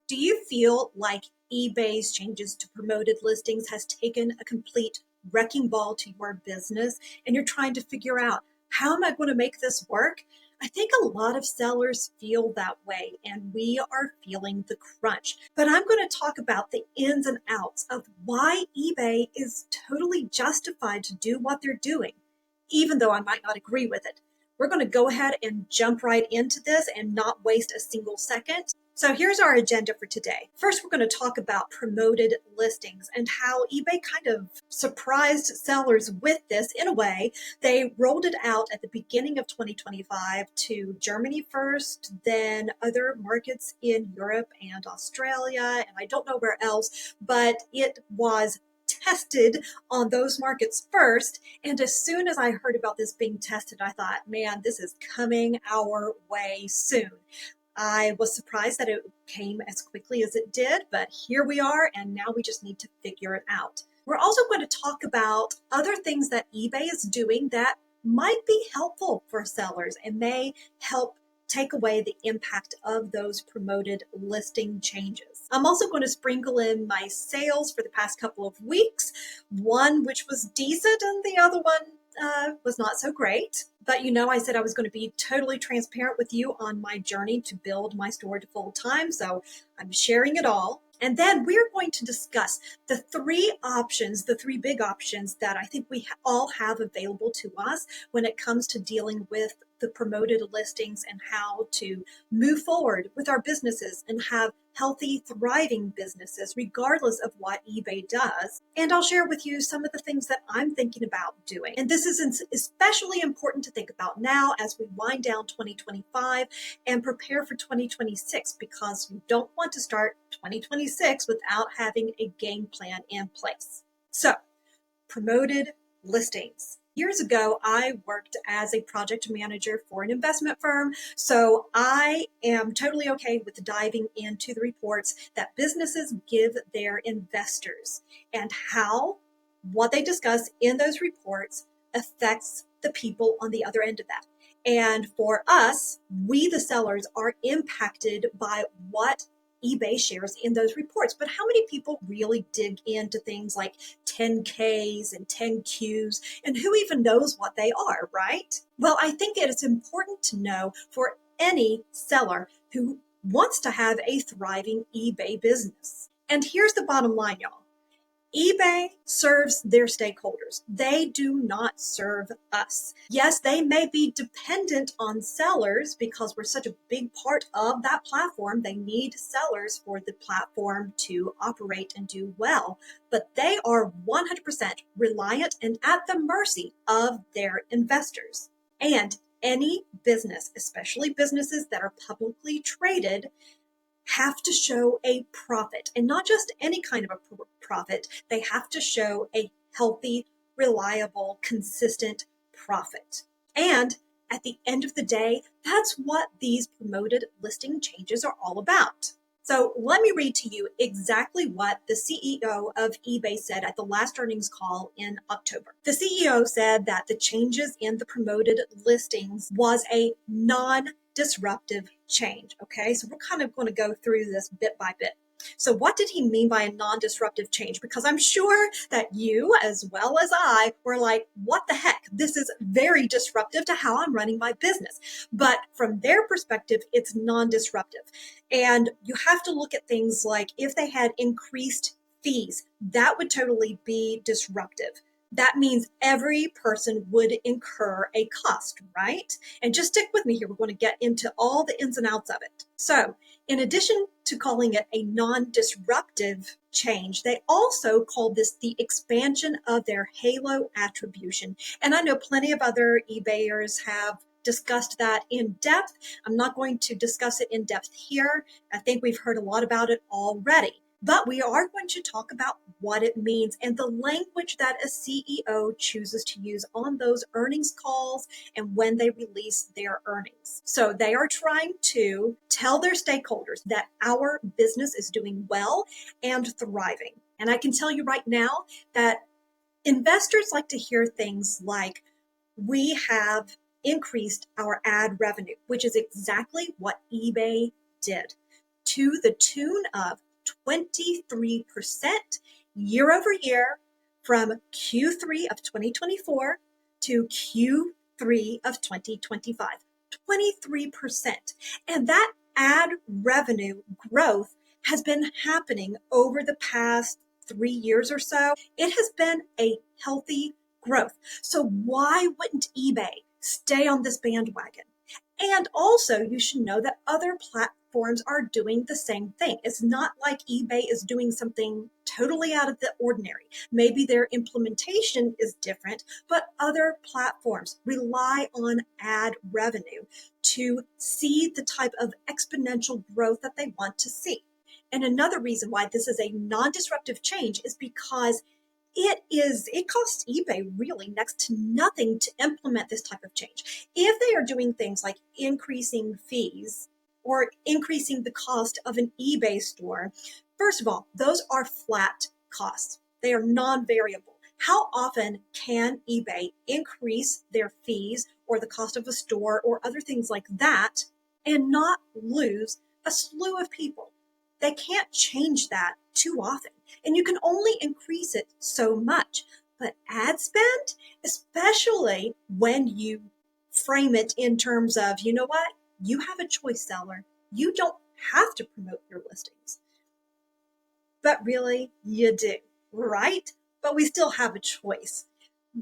Do you feel like eBay's changes to promoted listings has taken a complete wrecking ball to your business and you're trying to figure out how am I going to make this work? I think a lot of sellers feel that way and we are feeling the crunch. But I'm going to talk about the ins and outs of why eBay is totally justified to do what they're doing, even though I might not agree with it. We're going to go ahead and jump right into this and not waste a single second. So here's our agenda for today. First, we're going to talk about promoted listings and how eBay kind of surprised sellers with this in a way. They rolled it out at the beginning of 2025 to Germany first, then other markets in Europe and Australia, and I don't know where else, but it was tested on those markets first. And as soon as I heard about this being tested, I thought, man, this is coming our way soon. I was surprised that it came as quickly as it did, but here we are, and now we just need to figure it out. We're also going to talk about other things that eBay is doing that might be helpful for sellers and may help take away the impact of those promoted listing changes. I'm also going to sprinkle in my sales for the past couple of weeks, one which was decent and the other one was not so great. But I said I was going to be totally transparent with you on my journey to build my store to full time. So I'm sharing it all. And then we're going to discuss the three big options that I think we all have available to us when it comes to dealing with the promoted listings and how to move forward with our businesses and have healthy, thriving businesses, regardless of what eBay does. And I'll share with you some of the things that I'm thinking about doing. And this is especially important to think about now as we wind down 2025 and prepare for 2026, because you don't want to start 2026 without having a game plan in place. So, promoted listings. Years ago, I worked as a project manager for an investment firm, so I am totally okay with diving into the reports that businesses give their investors and how what they discuss in those reports affects the people on the other end of that. And for us, we the sellers are impacted by what eBay shares in those reports. But how many people really dig into things like 10Ks and 10Qs, and who even knows what they are, right? Well, I think it is important to know for any seller who wants to have a thriving eBay business. And here's the bottom line, y'all. eBay serves their stakeholders. They do not serve us. Yes, they may be dependent on sellers because we're such a big part of that platform. They need sellers for the platform to operate and do well, but they are 100% reliant and at the mercy of their investors. And any business, especially businesses that are publicly traded, have to show a profit, and not just any kind of a profit. They have to show a healthy, reliable, consistent profit. And at the end of the day, that's what these promoted listing changes are all about. So let me read to you exactly what the CEO of eBay said at the last earnings call in October. The CEO said that the changes in the promoted listings was a non-disruptive change. Okay, so we're kind of going to go through this bit by bit. So what did he mean by a non-disruptive change? Because I'm sure that you, as well as I, were like, what the heck? This is very disruptive to how I'm running my business. But from their perspective, it's non-disruptive. And you have to look at things like if they had increased fees, that would totally be disruptive. That means every person would incur a cost, right? And just stick with me here. We're going to get into all the ins and outs of it. So in addition to calling it a non-disruptive change, they also called this the expansion of their halo attribution. And I know plenty of other eBayers have discussed that in depth. I'm not going to discuss it in depth here. I think we've heard a lot about it already. But we are going to talk about what it means and the language that a CEO chooses to use on those earnings calls and when they release their earnings. So they are trying to tell their stakeholders that our business is doing well and thriving. And I can tell you right now that investors like to hear things like, we have increased our ad revenue, which is exactly what eBay did. to the tune of 23% year over year from Q3 of 2024 to Q3 of 2025. 23%. And that ad revenue growth has been happening over the past 3 years or so. It has been a healthy growth. So why wouldn't eBay stay on this bandwagon? And also, you should know that other platforms are doing the same thing. It's not like eBay is doing something totally out of the ordinary. Maybe their implementation is different, but other platforms rely on ad revenue to see the type of exponential growth that they want to see. And another reason why this is a non-disruptive change is because it costs eBay really next to nothing to implement this type of change. If they are doing things like increasing fees or increasing the cost of an eBay store, first of all, those are flat costs. They are non-variable. How often can eBay increase their fees or the cost of a store or other things like that and not lose a slew of people? They can't change that too often. And you can only increase it so much. But ad spend, especially when you frame it in terms of, you know what? You have a choice, seller. You don't have to promote your listings. But really, you do, right? But we still have a choice.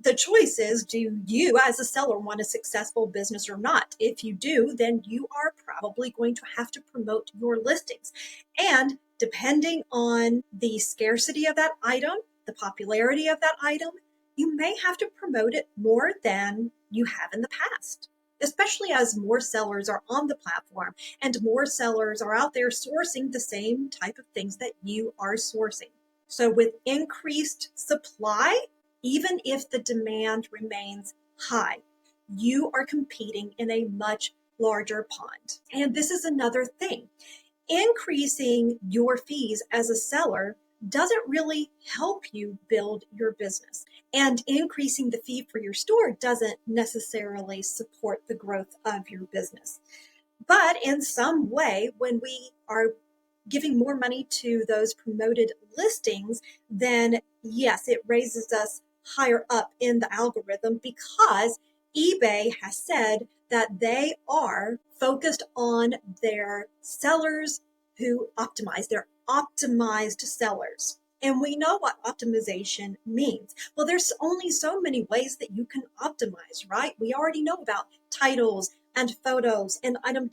The choice is, do you as a seller want a successful business or not? If you do, then you are probably going to have to promote your listings. And depending on the scarcity of that item, the popularity of that item, you may have to promote it more than you have in the past, especially as more sellers are on the platform and more sellers are out there sourcing the same type of things that you are sourcing. So with increased supply, even if the demand remains high, you are competing in a much larger pond. And this is another thing. Increasing your fees as a seller doesn't really help you build your business. And increasing the fee for your store doesn't necessarily support the growth of your business. But in some way, when we are giving more money to those promoted listings, then yes, it raises us higher up in the algorithm because eBay has said that they are focused on their sellers who optimize. They're optimized sellers. And we know what optimization means. Well, there's only so many ways that you can optimize, right? We already know about titles and photos and item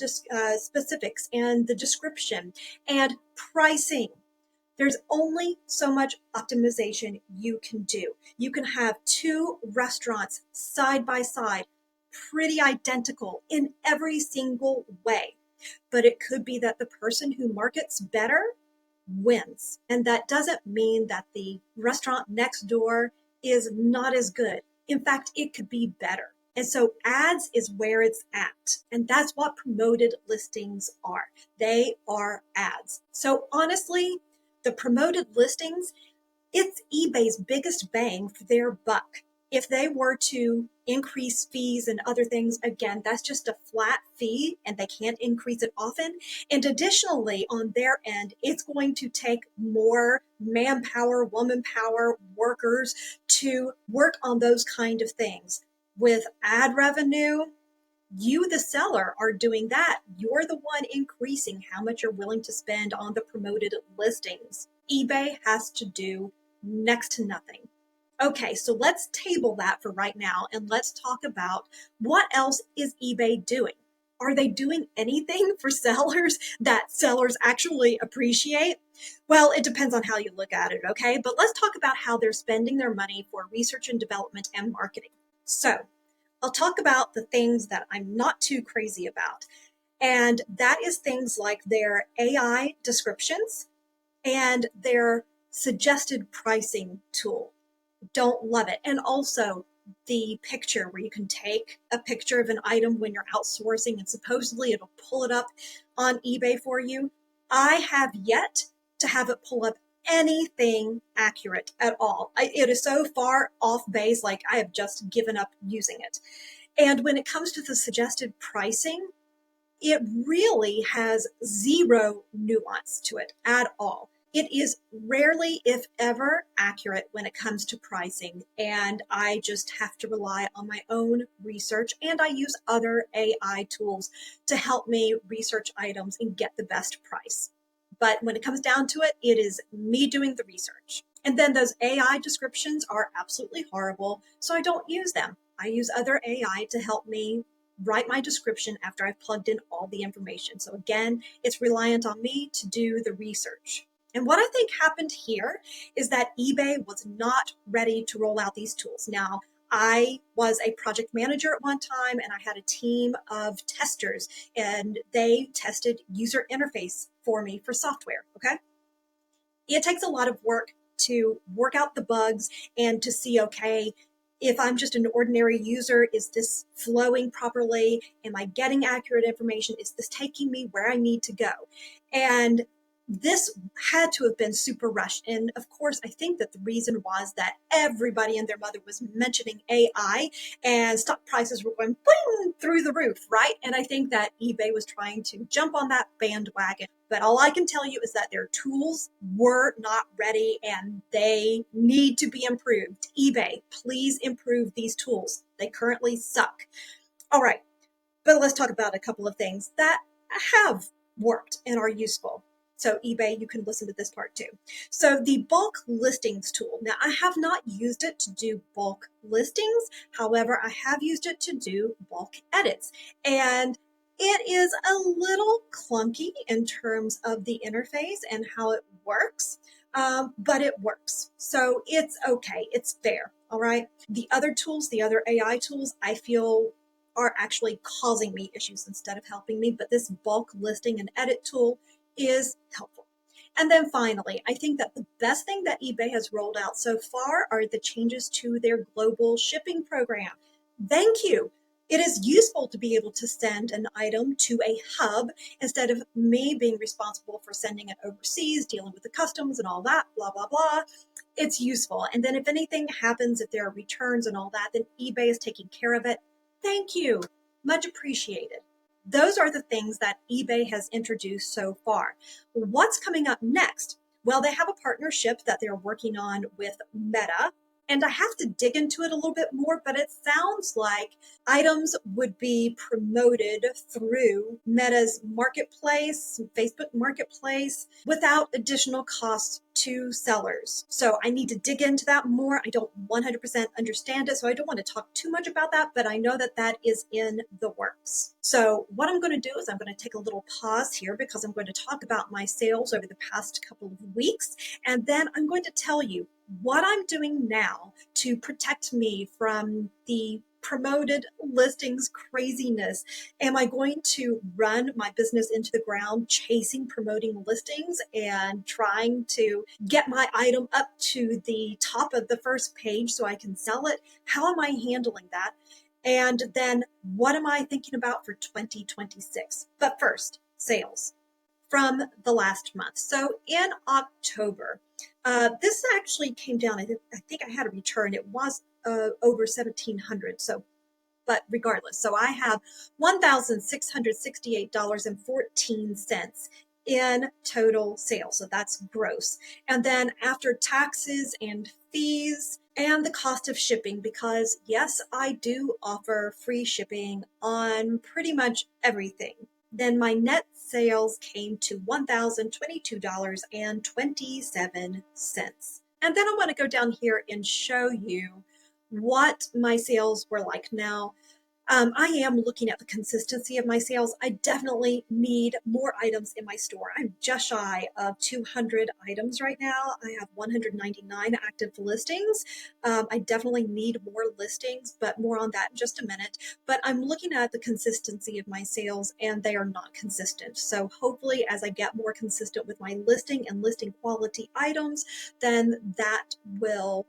specifics and the description and pricing. There's only so much optimization you can do. You can have two restaurants side by side, pretty identical in every single way. But it could be that the person who markets better wins. And that doesn't mean that the restaurant next door is not as good. In fact, it could be better. And so ads is where it's at. And that's what promoted listings are. They are ads. So honestly, the promoted listings, it's eBay's biggest bang for their buck. If they were to increase fees and other things, again, that's just a flat fee and they can't increase it often. And additionally, on their end, it's going to take more manpower, woman power, workers to work on those kind of things. With ad revenue, you, the seller, are doing that. You're the one increasing how much you're willing to spend on the promoted listings. eBay has to do next to nothing. Okay, so let's table that for right now and let's talk about what else is eBay doing. Are they doing anything for sellers that sellers actually appreciate? Well, it depends on how you look at it, okay? But let's talk about how they're spending their money for research and development and marketing. So I'll talk about the things that I'm not too crazy about. And that is things like their AI descriptions and their suggested pricing tool. Don't love it. And also the picture where you can take a picture of an item when you're outsourcing and supposedly it'll pull it up on eBay for you. I have yet to have it pull up anything accurate at all. It is so far off base, like I have just given up using it. And when it comes to the suggested pricing, it really has zero nuance to it at all. It is rarely, if ever, accurate when it comes to pricing, and I just have to rely on my own research, and I use other AI tools to help me research items and get the best price. But when it comes down to it, it is me doing the research. And then those AI descriptions are absolutely horrible, so I don't use them. I use other AI to help me write my description after I've plugged in all the information. So again, it's reliant on me to do the research. And what I think happened here is that eBay was not ready to roll out these tools. Now, I was a project manager at one time, and I had a team of testers, and they tested user interface for me for software. Okay. It takes a lot of work to work out the bugs and to see, okay, if I'm just an ordinary user, is this flowing properly? Am I getting accurate information? Is this taking me where I need to go? And this had to have been super rushed. And of course, I think that the reason was that everybody and their mother was mentioning AI and stock prices were going boing through the roof, right? And I think that eBay was trying to jump on that bandwagon. But all I can tell you is that their tools were not ready and they need to be improved. eBay, please improve these tools. They currently suck. All right, but let's talk about a couple of things that have worked and are useful. So eBay, you can listen to this part too. So the bulk listings tool. Now, I have not used it to do bulk listings. However, I have used it to do bulk edits. And it is a little clunky in terms of the interface and how it works, but it works. So it's okay. It's fair. All right. The other tools, the other AI tools, I feel are actually causing me issues instead of helping me. But this bulk listing and edit tool is helpful. And then finally, I think that the best thing that eBay has rolled out so far are the changes to their global shipping program. Thank you. It is useful to be able to send an item to a hub instead of me being responsible for sending it overseas, dealing with the customs and all that, blah, blah, blah. It's useful. And then if anything happens, if there are returns and all that, then eBay is taking care of it. Thank you. Much appreciated. Those are the things that eBay has introduced so far. What's coming up next? Well, they have a partnership that they're working on with Meta. And I have to dig into it a little bit more, but it sounds like items would be promoted through Meta's marketplace, Facebook marketplace, without additional costs to sellers. So I need to dig into that more. I don't 100% understand it, so I don't want to talk too much about that, but I know that that is in the works. So what I'm going to do is I'm going to take a little pause here because I'm going to talk about my sales over the past couple of weeks, and then I'm going to tell you what I'm doing now to protect me from the promoted listings craziness. Am I going to run my business into the ground chasing promoting listings and trying to get my item up to the top of the first page so I can sell it? How am I handling that? And then what am I thinking about for 2026? But first, sales from the last month. So in October, this actually came down. I think I had a return. It was over 1,700. So, but regardless, so I have $1,668.14 in total sales. So that's gross. And then after taxes and fees and the cost of shipping, because yes, I do offer free shipping on pretty much everything, then my net sales came to $1,022.27. And then I want to go down here and show you what my sales were like. Now, I am looking at the consistency of my sales. I definitely need more items in my store. I'm just shy of 200 items right now. I have 199 active listings. I definitely need more listings, but more on that in just a minute. But I'm looking at the consistency of my sales, and they are not consistent. So hopefully, as I get more consistent with my listing and listing quality items, then that will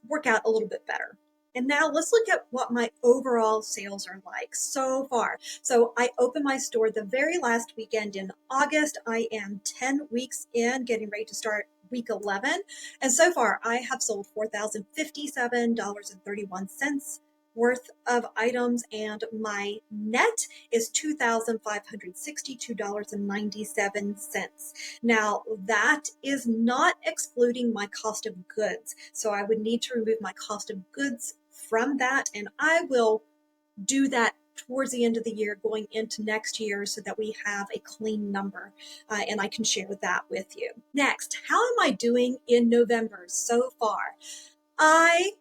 work out a little bit better. And now let's look at what my overall sales are like so far. So I opened my store the very last weekend in August. I am 10 weeks in, getting ready to start week 11. And so far I have sold $4,057.31 worth of items, and my net is $2,562.97. Now, that is not excluding my cost of goods. So I would need to remove my cost of goods from that, and I will do that towards the end of the year going into next year so that we have a clean number, and I can share that with you. Next, how am I doing in November so far? I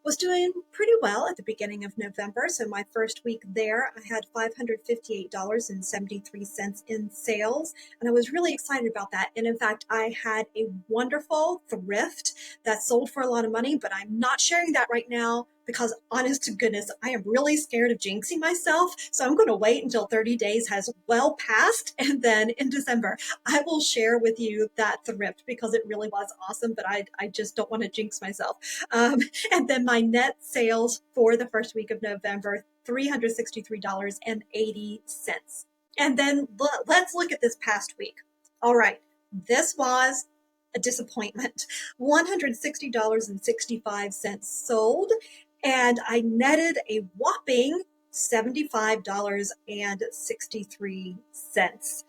was doing pretty well at the beginning of November. So my first week there, I had $558.73 in sales. And I was really excited about that. And in fact, I had a wonderful thrift that sold for a lot of money, but I'm not sharing that right now because honest to goodness, I am really scared of jinxing myself. So I'm going to wait until 30 days has well passed. And then in December, I will share with you that thrift because it really was awesome, but I just don't want to jinx myself. And then my net sales for the first week of November, $363.80. And then let's look at this past week. All right, this was a disappointment. $160.65 sold, and I netted a whopping $75.63.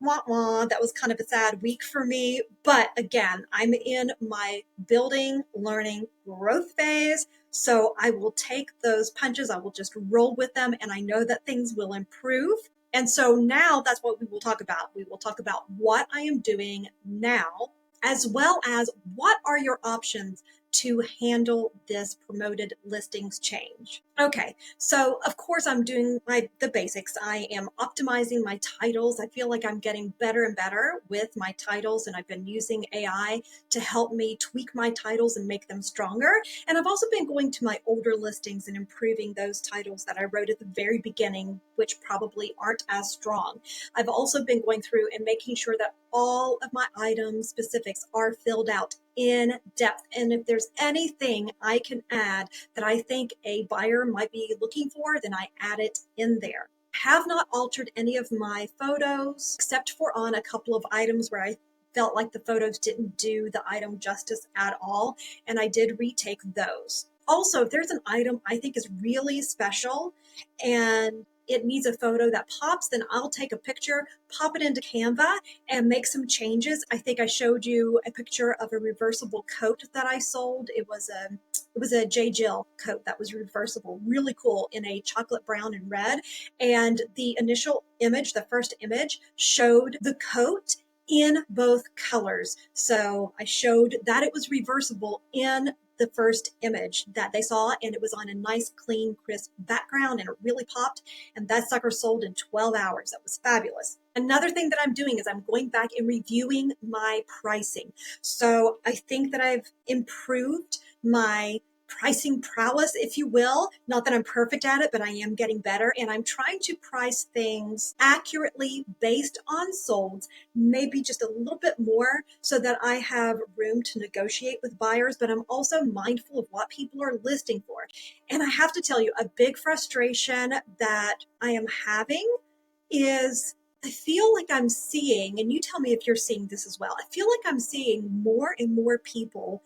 Wah, wah. That was kind of a sad week for me. But again, I'm in my building, learning, growth phase. So I will take those punches. I will just roll with them. And I know that things will improve. And so now that's what we will talk about. We will talk about what I am doing now, as well as what are your options to handle this promoted listings change. Okay, so of course I'm doing the basics. I am optimizing my titles. I feel like I'm getting better and better with my titles, and I've been using AI to help me tweak my titles and make them stronger. And I've also been going to my older listings and improving those titles that I wrote at the very beginning, which probably aren't as strong. I've also been going through and making sure that all of my item specifics are filled out in depth. And if there's anything I can add that I think a buyer might be looking for, then I add it in there. Have not altered any of my photos except for on a couple of items where I felt like the photos didn't do the item justice at all, and I did retake those. Also, if there's an item I think is really special and it needs a photo that pops, then I'll take a picture, pop it into Canva, and make some changes. I think I showed you a picture of a reversible coat that I sold. It was a J. Jill coat that was reversible, really cool, in a chocolate brown and red. And the initial image, the first image, showed the coat in both colors. So I showed that it was reversible in the first image that they saw, and it was on a nice, clean, crisp background, and it really popped. And that sucker sold in 12 hours. That was fabulous. Another thing that I'm doing is I'm going back and reviewing my pricing. So I think that I've improved my pricing prowess, if you will. Not that I'm perfect at it, but I am getting better. And I'm trying to price things accurately based on solds, maybe just a little bit more so that I have room to negotiate with buyers, but I'm also mindful of what people are listing for. And I have to tell you, a big frustration that I am having is I feel like I'm seeing, and you tell me if you're seeing this as well, I feel like I'm seeing more and more people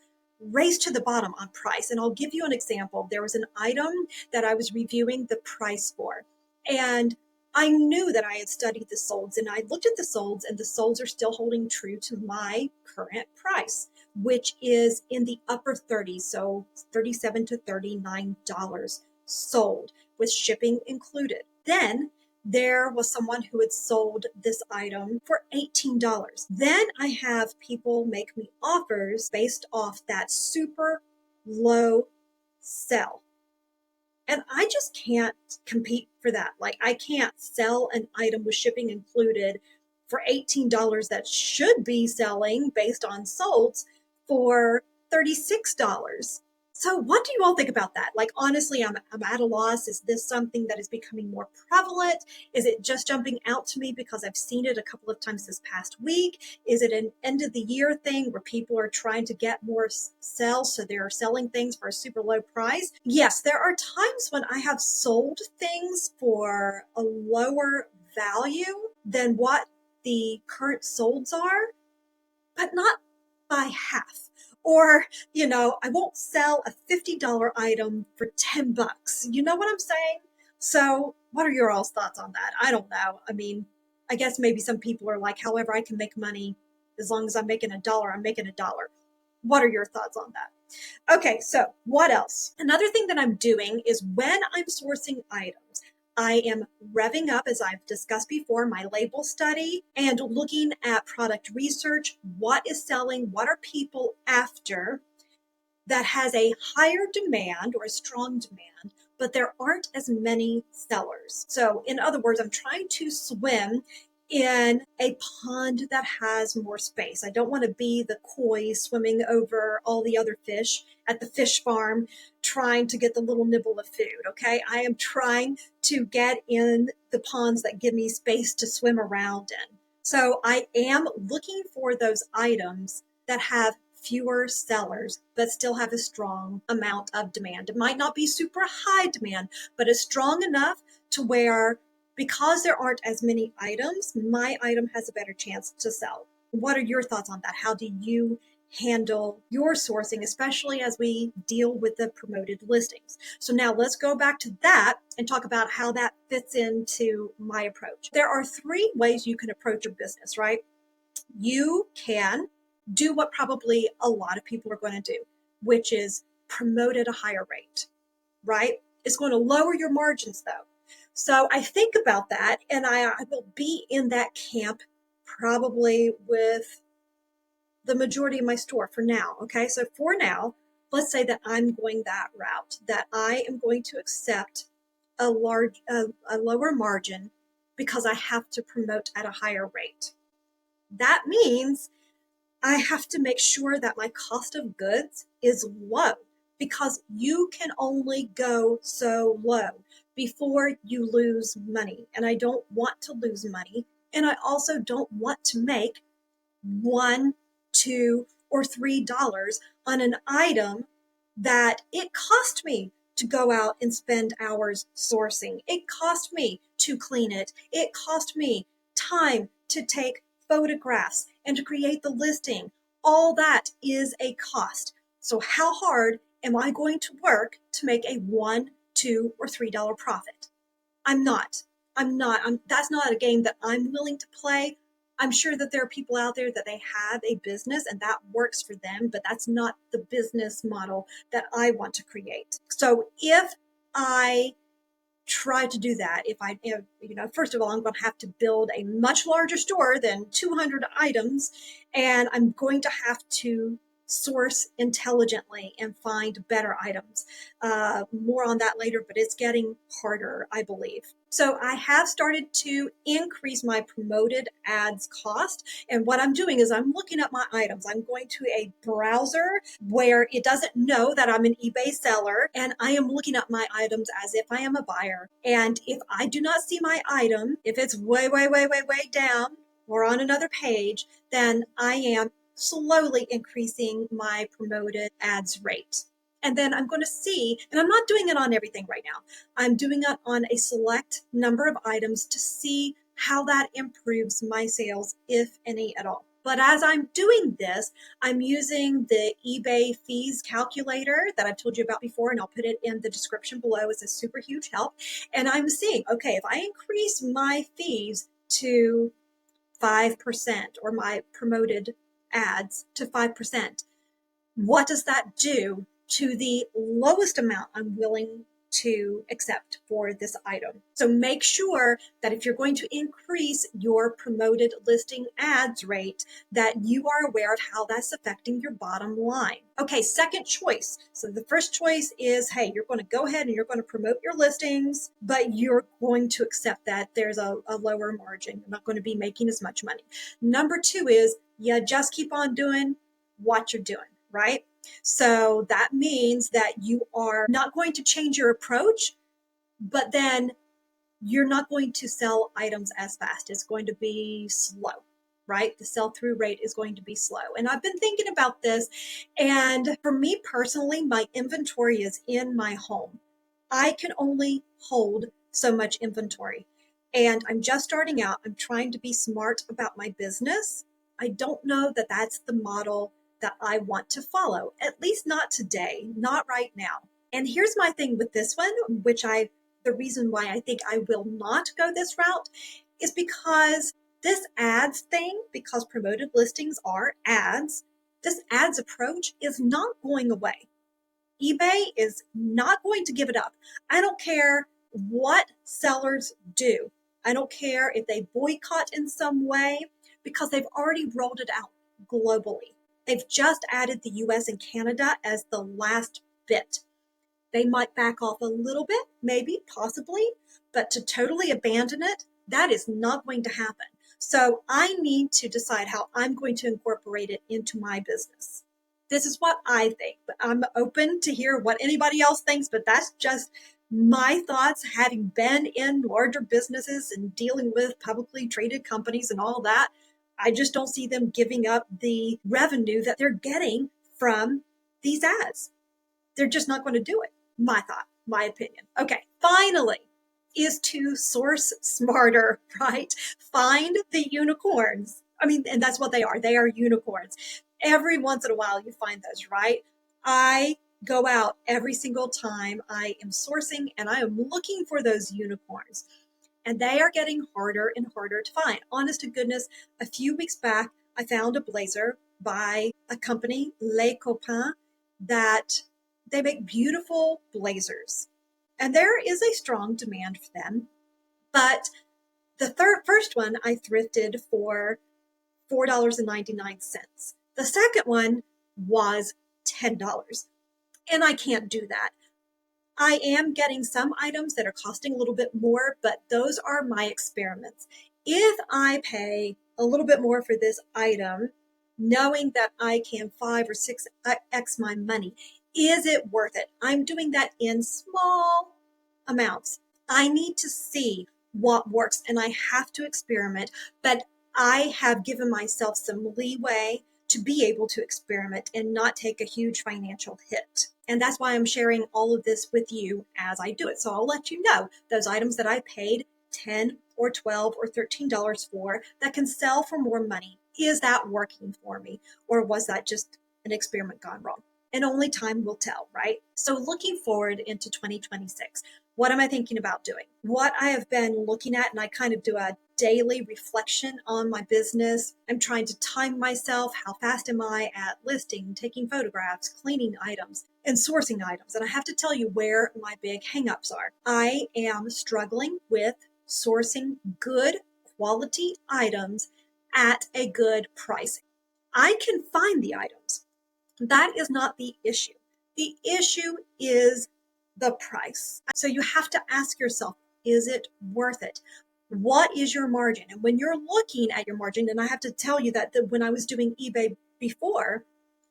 race to the bottom on price. And I'll give you an example. There was an item that I was reviewing the price for, and I knew that I had studied the solds, and I looked at the solds, and the solds are still holding true to my current price, which is in the upper 30s, so $37 to $39 sold with shipping included. Then there was someone who had sold this item for $18. Then I have people make me offers based off that super low sell. And I just can't compete for that. Like, I can't sell an item with shipping included for $18 that should be selling based on solds for $36. So what do you all think about that? Like, honestly, I'm at a loss. Is this something that is becoming more prevalent? Is it just jumping out to me because I've seen it a couple of times this past week? Is it an end of the year thing where people are trying to get more sales, so they're selling things for a super low price? Yes, there are times when I have sold things for a lower value than what the current solds are, but not by half. Or, I won't sell a $50 item for 10 bucks. You know what I'm saying? So what are your all's thoughts on that? I don't know. I mean, I guess maybe some people are like, however I can make money, as long as I'm making a dollar, I'm making a dollar. What are your thoughts on that? Okay, so what else? Another thing that I'm doing is when I'm sourcing items, I am revving up, as I've discussed before, my label study and looking at product research. What is selling? What are people after? That has a higher demand or a strong demand, but there aren't as many sellers. So, in other words, I'm trying to swim in a pond that has more space. I don't want to be the koi swimming over all the other fish at the fish farm trying to get the little nibble of food. Okay. I am trying to get in the ponds that give me space to swim around in. So I am looking for those items that have fewer sellers, but still have a strong amount of demand. It might not be super high demand, but it's strong enough to where, because there aren't as many items, my item has a better chance to sell. What are your thoughts on that? How do you handle your sourcing, especially as we deal with the promoted listings? So now let's go back to that and talk about how that fits into my approach. There are three ways you can approach a business, right? You can do what probably a lot of people are going to do, which is promote at a higher rate, right? It's going to lower your margins though. So I think about that, and I will be in that camp probably with the majority of my store for now. Okay. So for now, let's say that I'm going that route, that I am going to accept a lower margin because I have to promote at a higher rate. That means I have to make sure that my cost of goods is low, because you can only go so low before you lose money. And I don't want to lose money. And I also don't want to make $1, $2, or $3 on an item that it cost me to go out and spend hours sourcing. It cost me to clean it. It cost me time to take photographs and to create the listing. All that is a cost. So how hard am I going to work to make a $1, $2, or $3 profit? I'm not. That's not a game that I'm willing to play. I'm sure that there are people out there that they have a business and that works for them, but that's not the business model that I want to create. So if I try to do that, first of all, I'm going to have to build a much larger store than 200 items, and I'm going to have to source intelligently and find better items. More on that later, but it's getting harder, I believe. So I have started to increase my promoted ads cost. And what I'm doing is I'm looking at my items. I'm going to a browser where it doesn't know that I'm an eBay seller, and I am looking at my items as if I am a buyer. And if I do not see my item, if it's way, way, way, way, way down or on another page, then I am slowly increasing my promoted ads rate. And then I'm going to see, and I'm not doing it on everything right now. I'm doing it on a select number of items to see how that improves my sales, if any at all. But as I'm doing this, I'm using the eBay fees calculator that I've told you about before, and I'll put it in the description below. It's a super huge help. And I'm seeing, okay, if I increase my fees to 5% or my promoted ads to 5%, what does that do to the lowest amount I'm willing to accept for this item? So make sure that if you're going to increase your promoted listing ads rate, that you are aware of how that's affecting your bottom line. Okay, second choice. So the first choice is, hey, you're going to go ahead and you're going to promote your listings, but you're going to accept that there's a lower margin. You're not going to be making as much money. Number two is, you just keep on doing what you're doing, right? So that means that you are not going to change your approach, but then you're not going to sell items as fast. It's going to be slow, right? The sell-through rate is going to be slow. And I've been thinking about this. And for me personally, my inventory is in my home. I can only hold so much inventory. And I'm just starting out. I'm trying to be smart about my business. I don't know that that's the model that I want to follow, at least not today, not right now. And here's my thing with this one, the reason why I think I will not go this route is because this ads thing, because promoted listings are ads, this ads approach is not going away. eBay is not going to give it up. I don't care what sellers do. I don't care if they boycott in some way because they've already rolled it out globally. They've just added the US and Canada as the last bit. They might back off a little bit, maybe, possibly, but to totally abandon it, that is not going to happen. So I need to decide how I'm going to incorporate it into my business. This is what I think, but I'm open to hear what anybody else thinks, but that's just my thoughts, having been in larger businesses and dealing with publicly traded companies and all that. I just don't see them giving up the revenue that they're getting from these ads. They're just not going to do it. My thought, my opinion. Okay, finally is to source smarter, right? Find the unicorns. I mean, and that's what they are. They are unicorns. Every once in a while you find those, right? I go out every single time I am sourcing and I am looking for those unicorns. And they are getting harder and harder to find. Honest to goodness, a few weeks back, I found a blazer by a company, Les Copains, that they make beautiful blazers. And there is a strong demand for them. But the first one I thrifted for $4.99. The second one was $10. And I can't do that. I am getting some items that are costing a little bit more, but those are my experiments. If I pay a little bit more for this item, knowing that I can 5 or 6x my money, is it worth it? I'm doing that in small amounts. I need to see what works and I have to experiment, but I have given myself some leeway to be able to experiment and not take a huge financial hit. And that's why I'm sharing all of this with you as I do it. So I'll let you know those items that I paid $10 or $12 or $13 for that can sell for more money. Is that working for me? Or was that just an experiment gone wrong? And only time will tell, right? So looking forward into 2026, what am I thinking about doing? What I have been looking at, and I kind of do a daily reflection on my business. I'm trying to time myself. How fast am I at listing, taking photographs, cleaning items, and sourcing items? And I have to tell you where my big hangups are. I am struggling with sourcing good quality items at a good price. I can find the items. That is not the issue. The issue is the price. So you have to ask yourself, is it worth it? What is your margin? And when you're looking at your margin, and I have to tell you that when I was doing eBay before,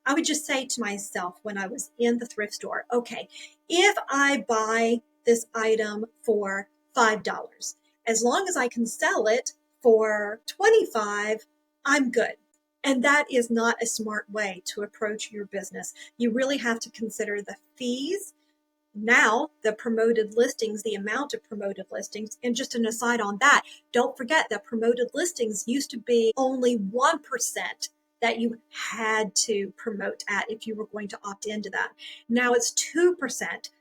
I would just say to myself when I was in the thrift store, okay, if I buy this item for $5, as long as I can sell it for $25, I'm good. And that is not a smart way to approach your business. You really have to consider the fees. Now, the promoted listings, the amount of promoted listings, and just an aside on that, don't forget that promoted listings used to be only 1% that you had to promote at if you were going to opt into that. Now it's 2%.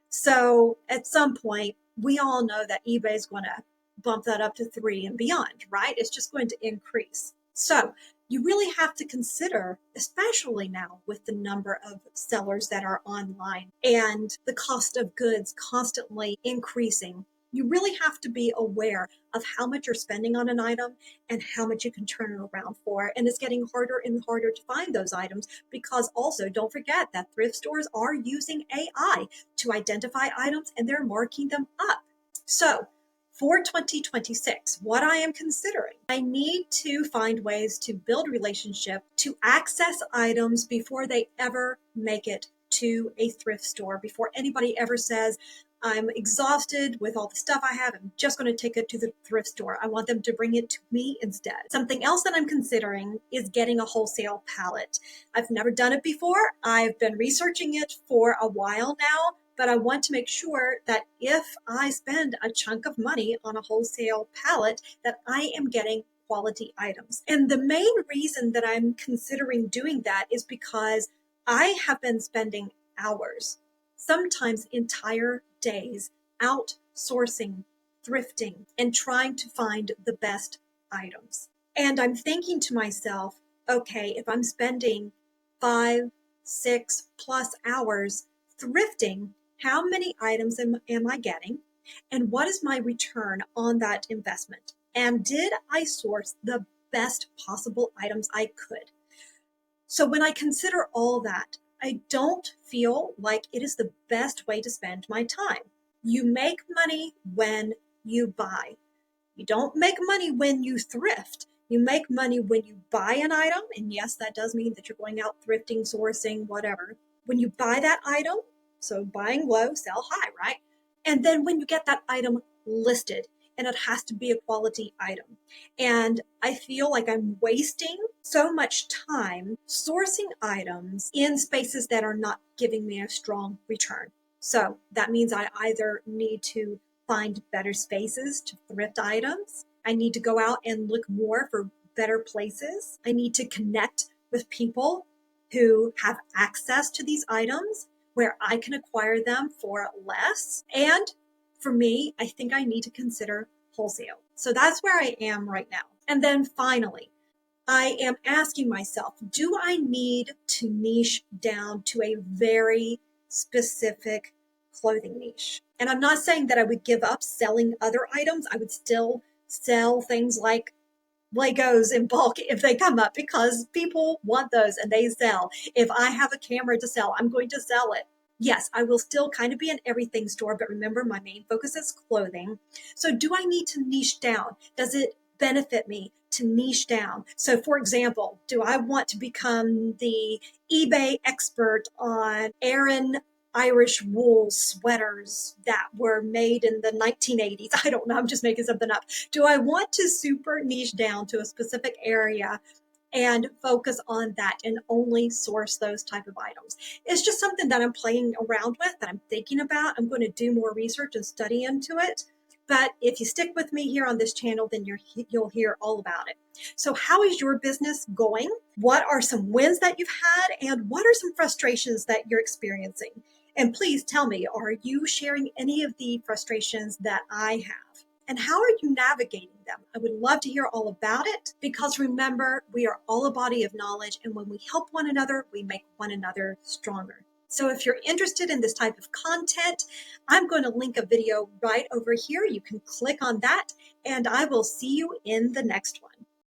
So at some point, we all know that eBay is going to bump that up to 3 and beyond, right? It's just going to increase. So you really have to consider, especially now with the number of sellers that are online and the cost of goods constantly increasing, you really have to be aware of how much you're spending on an item and how much you can turn it around for. And it's getting harder and harder to find those items because also don't forget that thrift stores are using AI to identify items and they're marking them up. So for 2026, what I am considering, I need to find ways to build relationship, to access items before they ever make it to a thrift store, before anybody ever says, I'm exhausted with all the stuff I have. I'm just going to take it to the thrift store. I want them to bring it to me instead. Something else that I'm considering is getting a wholesale pallet. I've never done it before. I've been researching it for a while now, but I want to make sure that if I spend a chunk of money on a wholesale pallet, that I am getting quality items. And the main reason that I'm considering doing that is because I have been spending hours, sometimes entire days, outsourcing, thrifting, and trying to find the best items. And I'm thinking to myself, okay, if I'm spending 5, 6+ hours thrifting, how many items am I getting? And what is my return on that investment? And did I source the best possible items I could? So when I consider all that, I don't feel like it is the best way to spend my time. You make money when you buy. You don't make money when you thrift. You make money when you buy an item. And yes, that does mean that you're going out thrifting, sourcing, whatever. When you buy that item, so buying low, sell high, right? And then when you get that item listed, and it has to be a quality item. And I feel like I'm wasting so much time sourcing items in spaces that are not giving me a strong return. So that means I either need to find better spaces to thrift items. I need to go out and look more for better places. I need to connect with people who have access to these items where I can acquire them for less. And for me, I think I need to consider wholesale. So that's where I am right now. And then finally, I am asking myself, do I need to niche down to a very specific clothing niche? And I'm not saying that I would give up selling other items. I would still sell things like Legos in bulk if they come up because people want those and they sell. If I have a camera to sell, I'm going to sell it. Yes, I will still kind of be an everything store, but remember, my main focus is clothing. So do I need to niche down? Does it benefit me to niche down? So for example, do I want to become the eBay expert on Aran Irish wool sweaters that were made in the 1980s? I don't know, I'm just making something up. Do I want to super niche down to a specific area and focus on that and only source those type of items? It's just something that I'm playing around with, that I'm thinking about. I'm going to do more research and study into it. But if you stick with me here on this channel, then you'll hear all about it. So how is your business going? What are some wins that you've had? And what are some frustrations that you're experiencing? And please tell me, are you sharing any of the frustrations that I have? And how are you navigating them? I would love to hear all about it, because remember, we are all a body of knowledge, and when we help one another, we make one another stronger. So if you're interested in this type of content, I'm going to link a video right over here. You can click on that, and I will see you in the next one.